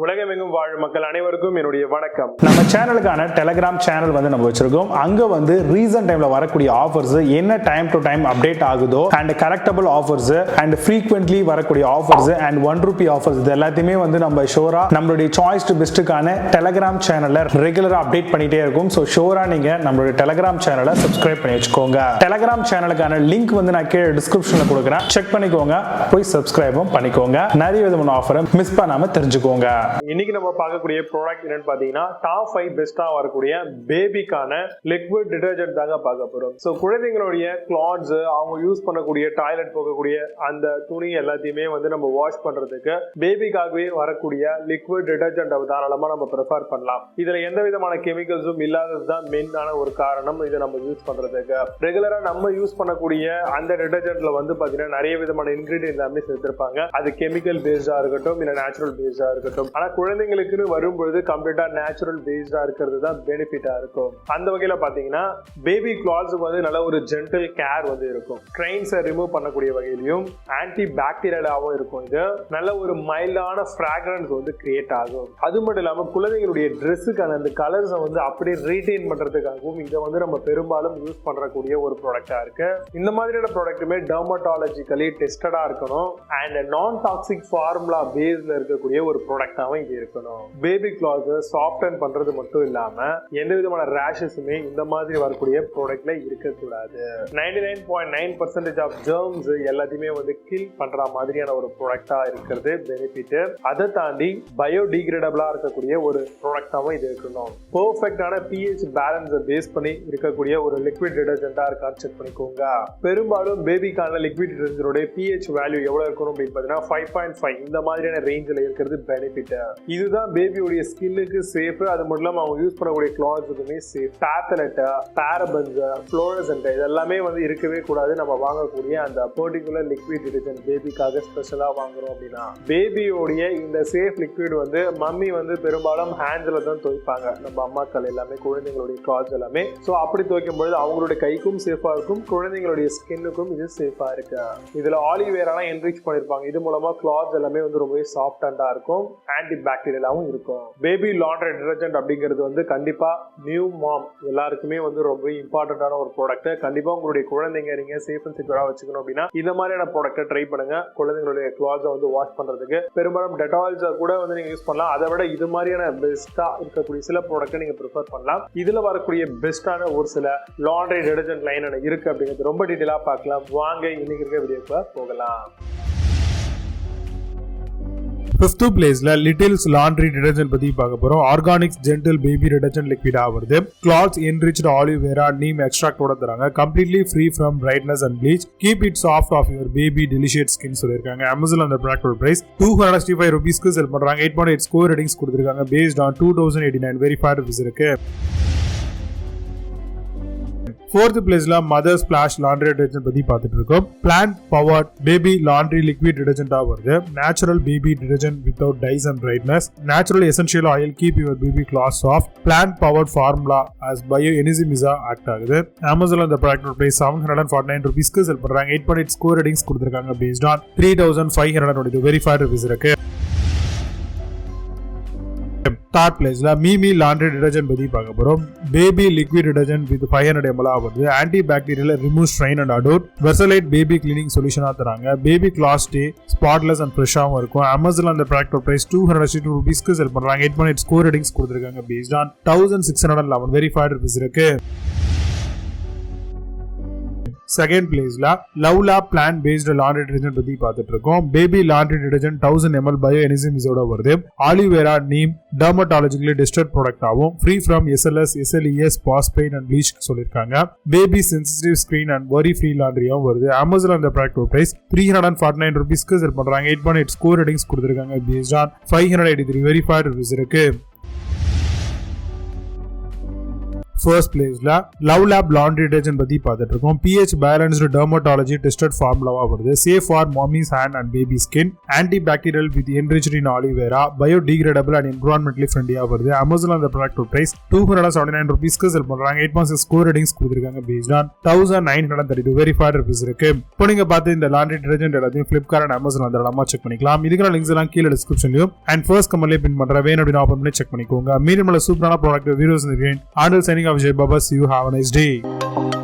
உலகமெங்கும் வாழும் மக்கள் அனைவருக்கும் என்னுடைய வணக்கம். நம்ம சேனலுக்கான டெலிகிராம் சேனல் நம்ம வச்சிருக்கோம். அங்க ரீசன்ட் டைம்ல வரக்கூடிய ஆஃபர்ஸ் என்ன டைம் டு டைம் அப்டேட் ஆகுதோ and correctable offers and frequently வரக்கூடிய ஆஃபர்ஸ் அண்ட் ₹1 ஆஃபர்ஸ் இது எல்லாத்தையுமே நம்ம ஷோரா நம்மளுடைய சாய்ஸ் டு பெஸ்ட்டுக்கான டெலிகிராம் சேனல்ல ரெகுலரா அப்டேட் பண்ணிட்டே இருக்கும். ஸோ ஷோரா நீங்க நம்மளுடைய டெலிகிராம் சேனலை சப்ஸ்கிரைப் பண்ணி வச்சுக்கோங்க. டெலிகிராம் சேனலுக்கான லிங்க் நான் கீழே டிஸ்கிரிப்ஷன்ல கொடுக்குறேன், செக் பண்ணிக்கோங்க, போய் சப்ஸ்கிரைபும் பண்ணிக்கோங்க. நிறைய விதமான ஆஃபரை மிஸ் பண்ணாம தெரிஞ்சுக்கோங்க. இன்னைக்கு நம்ம பார்க்கக்கூடிய ப்ராடக்ட் என்னன்னு பாத்தீங்கன்னா டாப் 5 பெஸ்டா வரக்கூடிய பேபிக்கான லிக்விட் டிடர்ஜென்ட் தாங்க பார்க்க போறோம். ஸோ குழந்தைங்களுடைய கிளாத்ஸ், அவங்க யூஸ் பண்ணக்கூடிய டாய்லெட் போகக்கூடிய அந்த துணி எல்லாத்தையுமே நம்ம வாஷ் பண்றதுக்கு பேபிக்காகவே வரக்கூடிய லிக்விட் டிடர்ஜென்ட் தாராளமா நம்ம ப்ரிஃபர் பண்ணலாம். இதுல எந்த விதமான கெமிக்கல்ஸும் இல்லாததுதான் மெயினான ஒரு காரணம் இதை நம்ம யூஸ் பண்றதுக்கு. ரெகுலரா நம்ம யூஸ் பண்ணக்கூடிய அந்த டிடர்ஜென்ட்ல பாத்தீங்கன்னா நிறைய விதமான இன்கிரீடியன்ட் எல்லாமே சேர்த்திருப்பாங்க. அது கெமிக்கல் பேஸ்டா இருக்கட்டும் இல்ல நேச்சுரல் பேஸ்டா இருக்கட்டும். ஆனா குழந்தைங்களுக்கு வரும்பொழுது கம்ப்ளீட்டா நேச்சுரல் பேஸ்டா இருக்கிறது தான் பெனிஃபிட்டா இருக்கும். அந்த வகையில பாத்தீங்கன்னா பேபி கிளாத்ஸ் நல்ல ஒரு ஜென்டல் கேர் இருக்கும். ஸ்ட்ரெயின்ஸை ரிமூவ் பண்ணக்கூடிய வகையிலும் ஆன்டி பாக்டீரியலாவும் இருக்கும். இது நல்ல ஒரு மைல்டான ஃப்ராக்ரன்ஸ் கிரியேட் ஆகும். அது மட்டும் இல்லாம குழந்தைங்களுடைய ட்ரெஸ்ஸுக்கான அந்த கலர்ஸ் அப்படியே ரீடைன் பண்றதுக்காகவும் இதை நம்ம பெரும்பாலும் யூஸ் பண்றக்கூடிய ஒரு ப்ராடக்டா இருக்கு. இந்த மாதிரியான ப்ராடக்ட்டுமே டெர்மட்டாலஜிக்கலி டெஸ்டடா இருக்கணும் அண்ட் நான் டாக்ஸிக் ஃபார்முலா பேஸ்ல இருக்கக்கூடிய ஒரு ப்ராடக்டாவும் இது இருக்கணும். பேபி கிளாத்ஸ் சாஃப்டன் பண்றது மட்டும் இல்லாம எந்த விதமான ரேஷஸுமே இந்த மாதிரி வரக்கூடிய ப்ராடக்ட்ல இருக்கக்கூடாது. 99.9% ஆஃப் ஜெர்ம்ஸ் எல்லாத்தையுமே கில் பண்ற மாதிரியான ஒரு ப்ராடக்டா இருக்கிறது பெனிஃபிட். அதை தாண்டி பயோடிகிரேடபிளா இருக்கக்கூடிய ஒரு ப்ராடக்டாவும் இது இருக்கணும். பெர்ஃபெக்டான pH பேலன்ஸை பேஸ் பண்ணி இருக்கக்கூடிய ஒரு லிக்விட் டிடர்ஜென்ட்டா இருக்கான்னு செக் பண்ணிக்கோங்க. பெரும்பாலும் பேபிக்கான லிக்விட் டிடர்ஜென்ட்டோட pH வேல்யூ எவ்வளவு இருக்கணும் அப்படின்னு பாத்தீங்கன்னா 5.5 இந்த மாதிரியான ரேஞ்சில் இருக்கிறது பெனிஃபிட். இதுதான் பேபியோடைய ஸ்கின்னுக்கு சேஃப். அது மட்டும் இல்லாம அவங்க யூஸ் பண்ணக்கூடிய கிளாத்ஸுக்குமே சேஃப். பேத்தலெட், பேரபன்ஸ், ஃப்ளோரசன்ட் இதெல்லாமே இருக்கவே கூடாது. நம்ம வாங்கக்கூடிய அந்த பர்டிகுலர் லிக்விட் டிடர்ஜென்ட் பேபிக்காக ஸ்பெஷலா வாங்குறோம் அப்படின்னா பேபியோடைய இந்த சேஃப் லிக்விட் மம்மி பெரும்பாலும் ஹேண்ட்ஸ்ல தான் துவைப்பாங்க. நம்ம அம்மாக்கள் எல்லாமே குழந்தைங்களுடைய கிளாத்ஸ் எல்லாமே. ஸோ அப்படி துவைக்கும் பொழுது அவங்களுடைய கைக்கும் சேஃபா இருக்கும், குழந்தைங்களுடைய ஸ்கின்னுக்கும் இது சேஃபா இருக்கு. இதுல ஆலிவேராலாம் என்ரிச் பண்ணிருப்பாங்க. இது மூலமா கிளாத்ஸ் எல்லாமே ரொம்பவே சாஃப்ட் அண்டா இருக்கும், ஆன்டி பாக்டீரியலாவும் இருக்கும். பேபி லாண்ட்ரி டிடர்ஜென்ட் அப்படிங்கிறது கண்டிப்பா நியூ மாம் எல்லாருக்குமே ரொம்ப இம்பார்ட்டன்டான ஒரு ப்ராடக்ட். கண்டிப்பா உங்களுடைய குழந்தைங்க நீங்க சேஃப் அண்ட் செக்யூரா வச்சுக்கணும் அப்படின்னா இந்த மாதிரியான ப்ராடக்ட்டை ட்ரை பண்ணுங்க. குழந்தைங்களுடைய கிளாத்ஸை வாஷ் பண்றதுக்கு பெரும்பாலும் டெட்டால்ஸ் கூட நீங்க யூஸ் பண்ணலாம். அதை விட இது மாதிரியான பெஸ்டா இருக்கக்கூடிய சில ப்ராடக்ட்டை நீங்க ப்ரிஃபர் பண்ணலாம். இதுல வரக்கூடிய பெஸ்டான ஒரு சில லாண்ட்ரி டிடர்ஜென்ட் லைன் இருக்கு அப்படிங்கிறது ரொம்ப டீடைலா பார்க்கலாம். வாங்க இன்னைக்கு இருக்க வீடியோக்குள்ள போகலாம். 5th பிளேஸ்ல லிட்டில்ஸ் லாண்ட்ரி டிடர்ஜென்ட் பத்தி பார்க்க போறோம். Organics gentle baby detergent liquid ஆகுது. Clothes enriched aloe vera neem எக்ஸ்ட்ராக்டோட தராங்க. Completely free from brightness and bleach. Keep it soft of your baby delicious skin சொல்லிருக்காங்க. அமேசான் அந்த ப்ராடக்ட் பிரைஸ் ₹265 செல் பண்றாங்க. 8.8 score ratings கொடுத்திருக்காங்க. பேஸ்ட் ஆன் 2089 வெரிஃபைட் ரிவ்யூஸ் இருக்கு. 4th பிளேஸ்ல mother splash laundry detergent பத்தி பார்த்துட்டு இருக்கோம். Plant powered baby laundry liquid டிடர்ஜென்ட்டா வருது. Natural baby detergent without dyes and brightness. Natural essential oil keep your baby cloth soft. Plant powered formula as bio எனிசிமிஸா act ஆகுது. Amazon அந்த product price ₹749 sell பண்றாங்க. 8.8 score ratings கொடுத்திருக்காங்க. Based on 3522 verified reviews இருக்கு. 3rd பிளேஸ்ல MeeMee laundry detergent பத்தி பார்க்க போறோம். Baby liquid detergent with 500 ml வருது. Anti bacterial remove strain and அடோட். வெர்சலைட் பேபி கிளீனிங் சொல்யூஷனா தராங்க. Baby cloth stay spotless and ஃப்ரெஷ்ஷாவும் இருக்கும். அமேசான் அந்த ப்ராடக்ட் பிரைஸ் ₹262 செல் பண்றாங்க. 8.8 ஸ்கோர் ரேட்டிங்ஸ் கொடுத்திருக்காங்க. பேஸ்ட் ஆன் 1611 வெரிஃபைட் ரிவ்யூஸ் இருக்கு. 2nd பிளேஸ்ல லவ்லா பிளான்ட் பேஸ்ட் லாண்ட்ரி டிடர்ஜென்ட் பத்தி பார்த்துட்டு இருக்கோம். Baby laundry detergent 1000 ml bio எனிசிமிஸோட வருது. Aloe vera neem dermatologically tested product ஆகும். Free from SLS, SLES, phosphate and bleach சொல்லிருக்காங்க. Baby sensitive screen and worry free லாண்ட்ரியும் வருது. அமேசான் அந்த ப்ராடக்ட் பிரைஸ் ₹349 செல் பண்றாங்க. 8.8 ஸ்கோர் ரேட்டிங்ஸ் கொடுத்திருக்காங்க. பேஸ்ட் ஆன் 583 வெரிஃபைட் ரிவ்யூஸ் இருக்கு. ஃபர்ஸ்ட் பிளேஸ்ல லவ் லேப் லாண்ட்ரி டிடர்ஜென்ட் பத்தி பார்த்துட்டு இருக்கோம். pH பேலன்ஸ்டு டெர்மட்டாலஜி டெஸ்டட் ஃபார்முலாவா வருது. Safe for mummies hand and baby skin, anti bacterial with enriched in aloe vera, biodegradable and environmentally ஃப்ரெண்ட்லியா வருது. அமேசான் அந்த ப்ராடக்ட் பிரைஸ் $279 செல் பண்றாங்க. 8.6 ஸ்கோர் ரேட்டிங்ஸ் கொடுத்திருக்காங்க. பேஸ்ட் ஆன் 1932 வெரிஃபைட் ரிவ்யூஸ் இருக்கு. இப்போ நீங்க பார்த்து இந்த லாண்ட்ரி டிடர்ஜென்ட் எல்லாத்தையும் Flipkart and Amazon அந்த செக் பண்ணிக்கலாம். இதுக்கான லிங்க்ஸ் எல்லாம் கீழே டிஸ்கிரிப்ஷன்லயும் அண்ட் ஃபர்ஸ்ட் கமெண்ட்லயே பின் பண்ற வேணும் அப்படின்னு ஓபன் பண்ணி செக் பண்ணிக்கோங்க. மீண்டும் சூப்பரான product videos ஆண்டல் signing off Vijay Baba. See you, have a nice day.